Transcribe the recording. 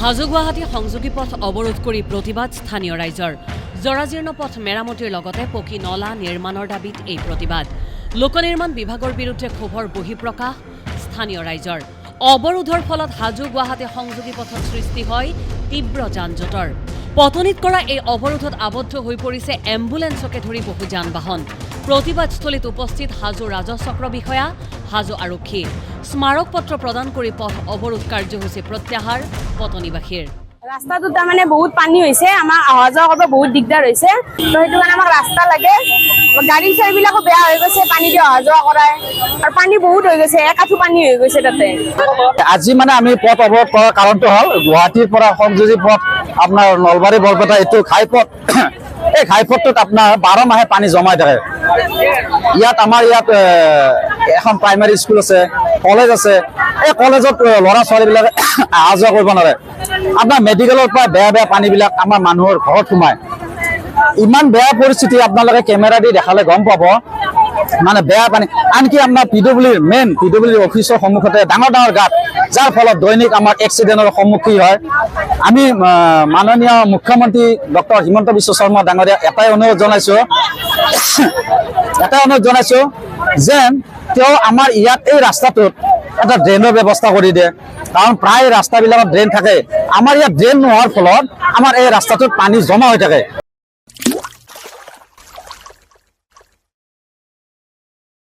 হাজো গুৱাহাটী সংযোগী পথ অৱৰোধ কৰি প্ৰতিবাদ স্থানীয় ৰাইজৰ জৰাজীৰ্ণ পথ মেৰামতিৰ লগতে পকী নলা নিৰ্মাণৰ দাবীত এই প্ৰতিবাদ লোক নিৰ্মাণ বিভাগৰ বিৰুদ্ধে ক্ষোভৰ বহিঃপ্ৰকাশ স্থানীয় ৰাইজৰ অৱৰোধৰ ফলত হাজো গুৱাহাটী সংযোগী পথত সৃষ্টি হয় তীব্ৰ যান-জঁটৰ পতনিত কৰা এই অৱৰোধত আবদ্ধ হৈ পৰিছে এম্বুলেন্সকে ধৰি বহু যান-বাহন প্ৰতিবাদস্থলীত উপস্থিত হাজো ৰাজহ চক্ৰ বিষয়া হাজো আৰক্ষী স্মাৰক পত্ৰ প্ৰদান কৰি পথ অৱৰোধ কাৰ্যসূচী প্ৰত্যাহাৰ পতনিবাসীৰ ৰাস্তাটোত তাৰমানে বহুত পানী হৈছে আমাৰ অহা যোৱা কৰিব বহুত দিগদাৰ হৈছে তো সেইটো কাৰণে আমাক ৰাস্তা লাগে গাড়ী চাৰিবিলাকো বেয়া হৈ গৈছে পানী দি অহা যোৱা কৰাই আৰু পানী বহুত হৈ গৈছে একাঠু পানী হৈ গৈছে তাতে আজি মানে আমি পথ অৱৰোধ কৰাৰ কাৰণটো হ'ল গুৱাহাটীৰ পৰা সংযোগী পথ আপোনাৰ নলবাৰী বৰপেটা এইটো ঘাইপথ এই ঘাইপথটোত আপোনাৰ 12 মাহে পানী জমাই থাকে ইয়াত আমাৰ ইয়াত এখন প্ৰাইমাৰী স্কুল আছে কলেজ আছে এই কলেজত ল'ৰা ছোৱালীবিলাকে অহা যোৱা কৰিব নোৱাৰে আপোনাৰ মেডিকেলৰ পৰা বেয়া পানীবিলাক আমাৰ মানুহৰ ঘৰত সোমায় ইমান বেয়া পৰিস্থিতি আপোনালোকে কেমেৰা দি দেখালে গম পাব মানে বেয়া পানী আনকি আপোনাৰ পিডব্লিউডিৰ অফিচৰ সন্মুখতে ডাঙৰ গাঁত যাৰ ফলত দৈনিক আমাৰ এক্সিডেণ্টৰ সন্মুখীন হয় আমি মাননীয় মুখ্যমন্ত্ৰী ডক্টৰ হিমন্ত বিশ্ব শৰ্মা ডাঙৰীয়া এটাই অনুৰোধ জনাইছো যেন তেওঁ আমাৰ ইয়াত এই ৰাস্তাটোত এটা ড্ৰেইনৰ ব্যৱস্থা কৰি দিয়ে কাৰণ প্ৰায় ৰাস্তাবিলাকত ড্ৰেইন থাকে আমাৰ ইয়াত ড্ৰেইন নোহোৱাৰ ফলত আমাৰ এই ৰাস্তাটোত পানী জমা হৈ থাকে